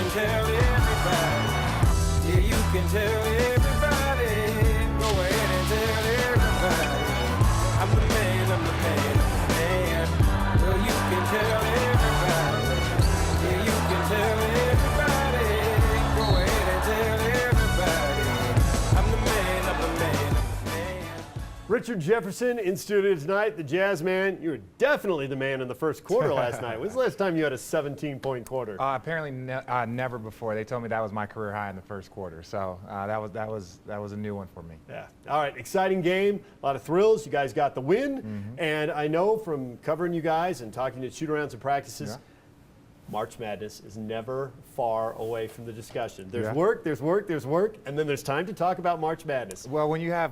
can tell everybody. Yeah, you can tell everybody. Go ahead and tell everybody. I'm the man, I'm the man, I'm the man. Well, you can tell everybody. Yeah, you can tell everybody. Go ahead and tell everybody. I'm the man, I'm the man, I'm the man. Richard Jefferson in studio tonight, the Jazz man. You were definitely the man in the first quarter last night. When's the last time you had a 17-point quarter? Apparently never before. They told me that was my career high in the first quarter. So that was a new one for me. Yeah. All right. Exciting game. A lot of thrills. You guys got the win. And I know from covering you guys and talking to shoot-arounds and practices, March Madness is never far away from the discussion. There's work, there's work, there's work, and then there's time to talk about March Madness. Well, when you have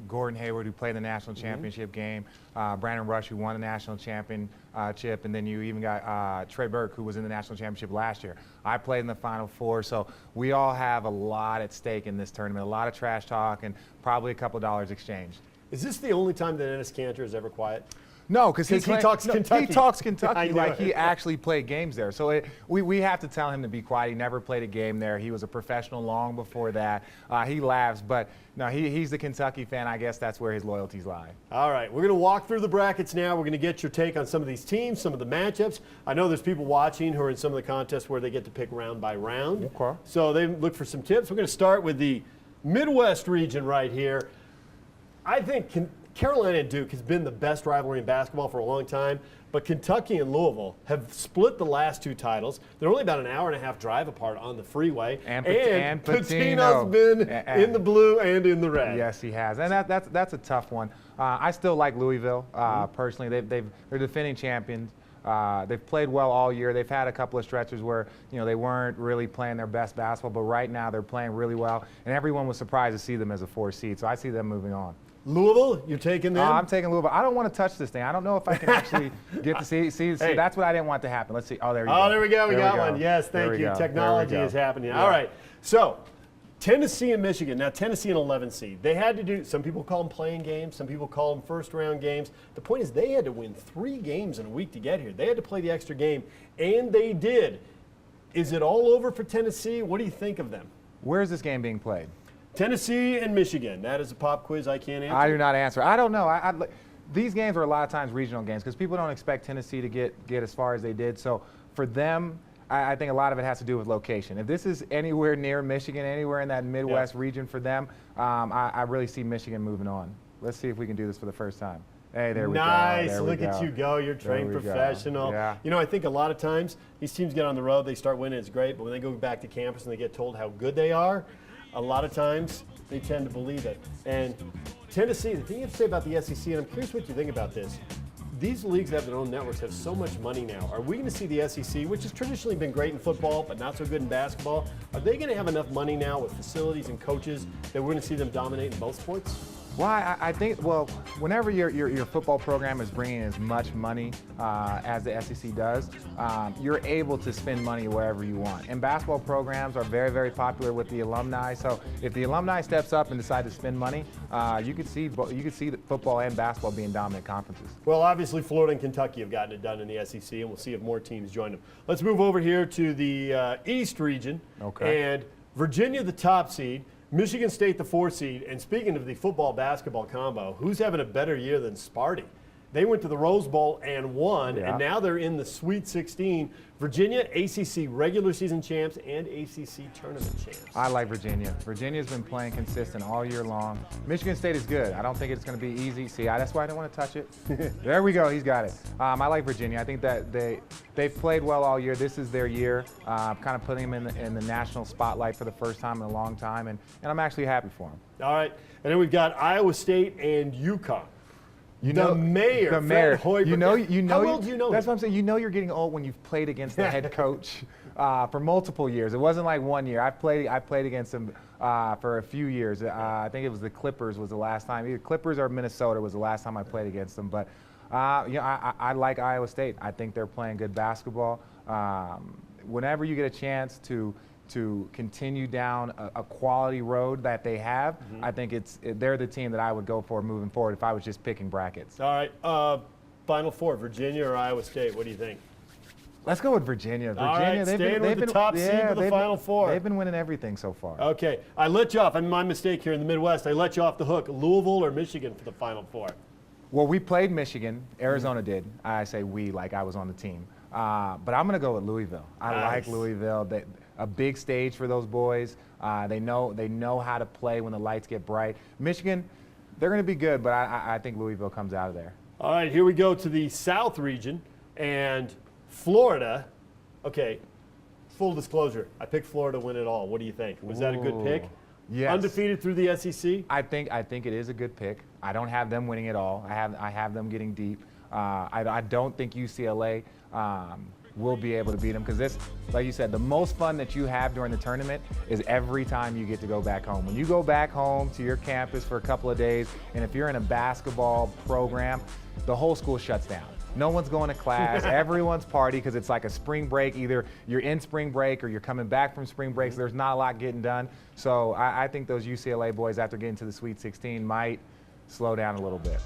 Gordon Hayward, who played the national championship game, Brandon Rush, who won the national championship, and then you even got Trey Burke, who was in the national championship last year. I played in the Final Four, so we all have a lot at stake in this tournament, a lot of trash talk, and probably a couple of dollars exchanged. Is this the only time that Ennis Cantor is ever quiet? No, because he talks Kentucky. He talks Kentucky like he actually played games there. So we have to tell him to be quiet. He never played a game there. He was a professional long before that. He laughs, but no, he's the Kentucky fan. I guess that's where his loyalties lie. All right, we're going to walk through the brackets now. We're going to get your take on some of these teams, some of the matchups. I know there's people watching who are in some of the contests where they get to pick round by round. Okay. So they look for some tips. We're going to start with the Midwest region right here. I think Carolina and Duke has been the best rivalry in basketball for a long time, but Kentucky and Louisville have split the last two titles. They're only about an hour-and-a-half drive apart on the freeway. And Patino's been in the blue and in the red. Yes, he has, and that's a tough one. I still like Louisville personally. They're defending champions. They've played well all year. They've had a couple of stretches where they weren't really playing their best basketball, but right now they're playing really well, and everyone was surprised to see them as a 4 seed. So I see them moving on. Louisville, you're taking them? I'm taking Louisville. I don't want to touch this thing. I don't know if I can actually get to see, that's what I didn't want to happen. Let's see. Oh, there we go. Oh, there we go. We got one. Yes, thank you. Technology is happening. Yeah. All right. So, Tennessee and Michigan. Now, Tennessee an 11 seed. They had to do, some people call them playing games. Some people call them first-round games. The point is they had to win 3 games in a week to get here. They had to play the extra game, and they did. Is it all over for Tennessee? What do you think of them? Where is this game being played? Tennessee and Michigan. That is a pop quiz I can't answer. I do not answer. I don't know. These games are a lot of times regional games because people don't expect Tennessee to get as far as they did. So for them, I think a lot of it has to do with location. If this is anywhere near Michigan, anywhere in that Midwest region for them, I really see Michigan moving on. Let's see if we can do this for the first time. Hey, there we go. Nice. Look at you go. You're a trained professional. Yeah. I think a lot of times these teams get on the road, they start winning, it's great, but when they go back to campus and they get told how good they are, a lot of times they tend to believe it. And Tennessee, the thing you have to say about the SEC, and I'm curious what you think about this, these leagues that have their own networks have so much money now. Are we going to see the SEC, which has traditionally been great in football but not so good in basketball, are they going to have enough money now with facilities and coaches that we're going to see them dominate in both sports? Well, I think, whenever your football program is bringing as much money as the SEC does, you're able to spend money wherever you want. And basketball programs are very, very popular with the alumni. So if the alumni steps up and decide to spend money, you could see the football and basketball being dominant conferences. Well, obviously Florida and Kentucky have gotten it done in the SEC, and we'll see if more teams join them. Let's move over here to the East region. Okay. And Virginia, the top seed. Michigan State, the 4 seed, and speaking of the football-basketball combo, who's having a better year than Sparty? They went to the Rose Bowl and won, and now they're in the Sweet 16. Virginia, ACC regular season champs and ACC tournament champs. I like Virginia. Virginia's been playing consistent all year long. Michigan State is good. I don't think it's going to be easy. See, that's why I didn't want to touch it. There we go. He's got it. I like Virginia. I think that they've played well all year. This is their year. Kind of putting them in the national spotlight for the first time in a long time, and I'm actually happy for them. All right. And then we've got Iowa State and UConn. The mayor. Fred Hoiberg. How old do you know? That's what I'm saying. You're getting old when you've played against the head coach for multiple years. It wasn't like 1 year. I played against him for a few years. I think it was the Clippers was the last time. Either Clippers or Minnesota was the last time I played against them. But I like Iowa State. I think they're playing good basketball. Whenever you get a chance to continue down a quality road that they have, I think they're the team that I would go for moving forward if I was just picking brackets. All right. Final 4, Virginia or Iowa State, what do you think? Let's go with Virginia. All right, staying with the top seed for the Final Four. They've been winning everything so far. Okay, I let you off. I mean, my mistake here in the Midwest. I let you off the hook. Louisville or Michigan for the Final Four? Well, we played Michigan. Arizona did. I say we like I was on the team. But I'm going to go with Louisville. I like Louisville. A big stage for those boys. They know how to play when the lights get bright. Michigan, they're going to be good, but I think Louisville comes out of there. All right, here we go to the South region. And Florida, okay, full disclosure, I picked Florida to win it all. What do you think? Was that a good pick? Yes. Undefeated through the SEC? I think it is a good pick. I don't have them winning it all. I have them getting deep. I don't think UCLA will be able to beat them because this, like you said, the most fun that you have during the tournament is every time you get to go back home. When you go back home to your campus for a couple of days, and if you're in a basketball program, the whole school shuts down. No one's going to class. Everyone's party because it's like a spring break. Either you're in spring break or you're coming back from spring break, so there's not a lot getting done. So I think those UCLA boys, after getting to the Sweet 16, might slow down a little bit.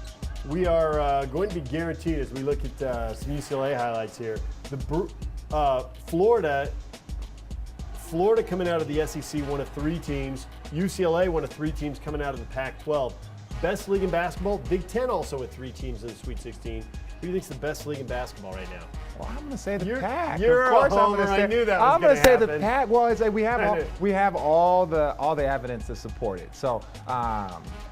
We are going to be guaranteed as we look at some UCLA highlights here. Florida coming out of the SEC, one of 3 teams. UCLA, one of 3 teams coming out of the Pac-12. Best league in basketball. Big Ten also with 3 teams in the Sweet 16. Who do you think's the best league in basketball right now? Well, I'm going to say the Pac. You're of course, a homer. I knew that was I'm going to say happen. the Pac. Well, it's like we have all the evidence to support it. So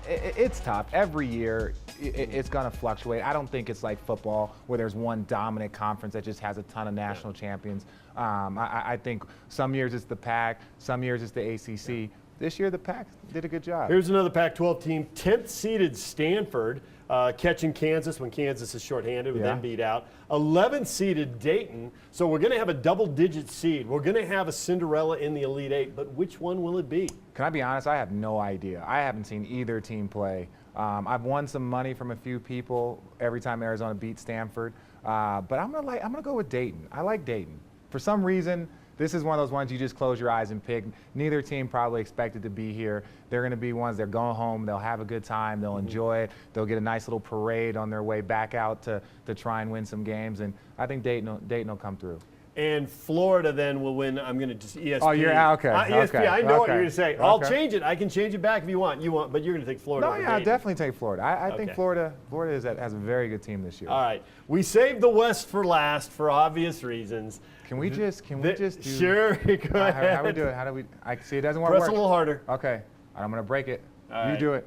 it's tough. Every year, it's going to fluctuate. I don't think it's like football where there's one dominant conference that just has a ton of national champions. I think some years it's the Pac, some years it's the ACC. This year, the Pac did a good job. Here's another Pac-12 team, 10th seeded Stanford, catching Kansas when Kansas is shorthanded with them beat out. 11th seeded Dayton. So we're going to have a double-digit seed. We're going to have a Cinderella in the Elite Eight, but which one will it be? Can I be honest? I have no idea. I haven't seen either team play. I've won some money from a few people every time Arizona beats Stanford, but I'm gonna go with Dayton. I like Dayton. For some reason, this is one of those ones you just close your eyes and pick. Neither team probably expected to be here. They're going to be ones, they're going home, they'll have a good time, they'll enjoy it, they'll get a nice little parade on their way back out to try and win some games, and I think Dayton will come through. And Florida then will win. I'm going to just ESPN. Oh, you're okay. ESPN. I know what you're going to say. Okay. I'll change it. I can change it back if you want. But you're going to take Florida. No, over yeah, I'll Dayton. definitely take Florida. I think Florida has a very good team this year. All right. We saved the West for last for obvious reasons. Can we just do? Sure. Go ahead. How we do it? How do we? I see it doesn't want to Press work. a little harder. Okay. I'm going to break it. All you right. do it.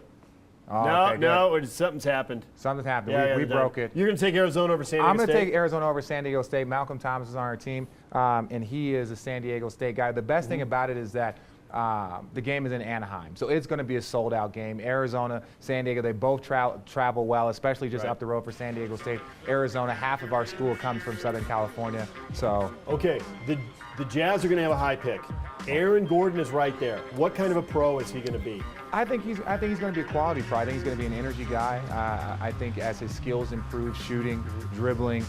Oh, No, okay, no, something's happened. Something's happened. Yeah, we broke it. You're going to take Arizona over San Diego I'm going to State? take Arizona over San Diego State. Malcolm Thomas is on our team, and he is a San Diego State guy. The best thing about it is that the game is in Anaheim, so it's going to be a sold-out game. Arizona, San Diego, they both travel well, especially just up the road for San Diego State. Arizona, half of our school comes from Southern California, so. Okay, the Jazz are going to have a high pick. Aaron Gordon is right there. What kind of a pro is he going to be? I think he's going to be a quality pro. I think he's going to be an energy guy. I think as his skills improve, shooting, dribbling,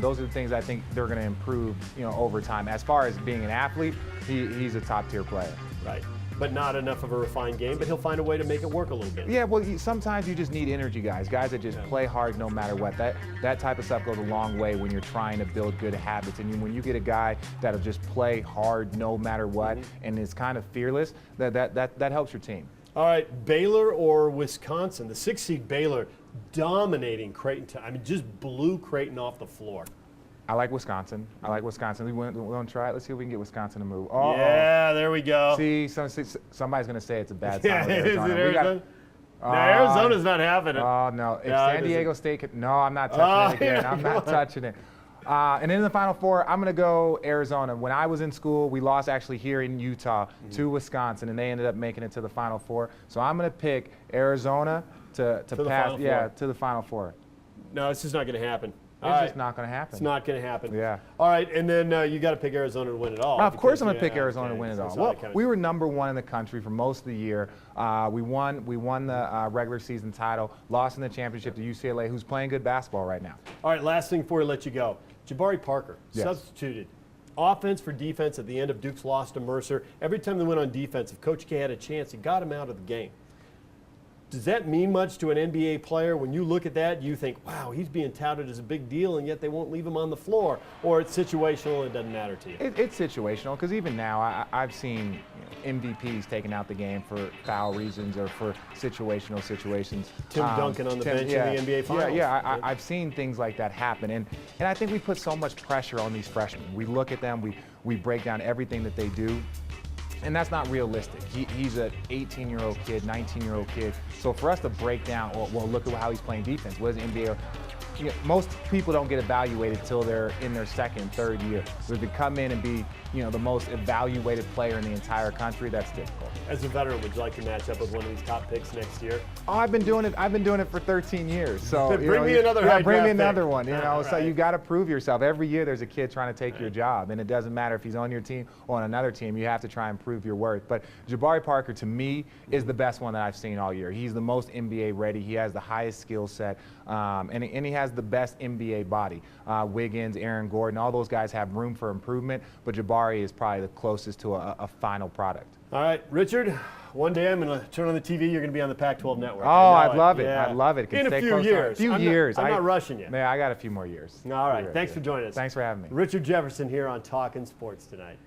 those are the things I think they're going to improve, over time. As far as being an athlete, he's a top-tier player. Right. But not enough of a refined game, but he'll find a way to make it work a little bit. Yeah, well, sometimes you just need energy guys that just play hard no matter what. That type of stuff goes a long way when you're trying to build good habits. And when you get a guy that'll just play hard no matter what and is kind of fearless, that helps your team. All right, Baylor or Wisconsin? The 6th seed Baylor dominating Creighton. I mean, just blew Creighton off the floor. I like Wisconsin. We want to try it. Let's see if we can get Wisconsin to move. Yeah, there we go. See, somebody's going to say it's a bad time. Yeah, is it Arizona? No, Arizona's not having it. Oh, no. If No, San Diego State could, no, I'm not touching it again. I'm not touching it. And in the Final Four, I'm going to go Arizona. When I was in school, we lost actually here in Utah to Wisconsin, and they ended up making it to the Final Four. So I'm going to pick Arizona to pass, to the Final Four. No, this is not going to happen. It's just not going to happen. It's not going to happen. Yeah. All right, and then you got to pick Arizona to win it all. Of course I'm going to pick Arizona to win it all. Well, we were number #1 in the country for most of the year. We won the regular season title, lost in the championship to UCLA, who's playing good basketball right now. All right, last thing before we let you go. Jabari Parker, Yes. substituted. Offense for defense at the end of Duke's loss to Mercer. Every time they went on defense, if Coach K had a chance, he got him out of the game. Does that mean much to an NBA player? When you look at that, you think, wow, he's being touted as a big deal, and yet they won't leave him on the floor. Or it's situational, it doesn't matter to you? It's situational, because even now I've seen MVPs taken out the game for foul reasons or for situational situations. Tim Duncan on the bench in the NBA Finals. I've seen things like that happen. And I think we put so much pressure on these freshmen. We look at them, we break down everything that they do. And that's not realistic. He's an 18-year-old kid, 19-year-old kid. So for us to break down, well, look at how he's playing defense. What is the NBA? Most people don't get evaluated until they're in their second, third year. So to come in and be, the most evaluated player in the entire country, that's difficult. As a veteran, would you like to match up with one of these top picks next year? Oh, I've been doing it for 13 years. So bring me another high bring me draft another pick. one. Right. So you got to prove yourself. Every year there's a kid trying to take your job, and it doesn't matter if he's on your team or on another team. You have to try and prove your worth. But Jabari Parker, to me, is the best one that I've seen all year. He's the most NBA ready. He has the highest skill set, and he has the best NBA body. Wiggins, Aaron Gordon, all those guys have room for improvement, but Jabari is probably the closest to a final product. All right, Richard, one day I'm going to turn on the TV. You're going to be on the Pac-12 network. Oh, I'd love it. Yeah. I'd love it. In a few years. I'm not rushing you. Yeah, I got a few more years. All right, thanks for joining us. Thanks for having me. Richard Jefferson here on Talkin' Sports tonight.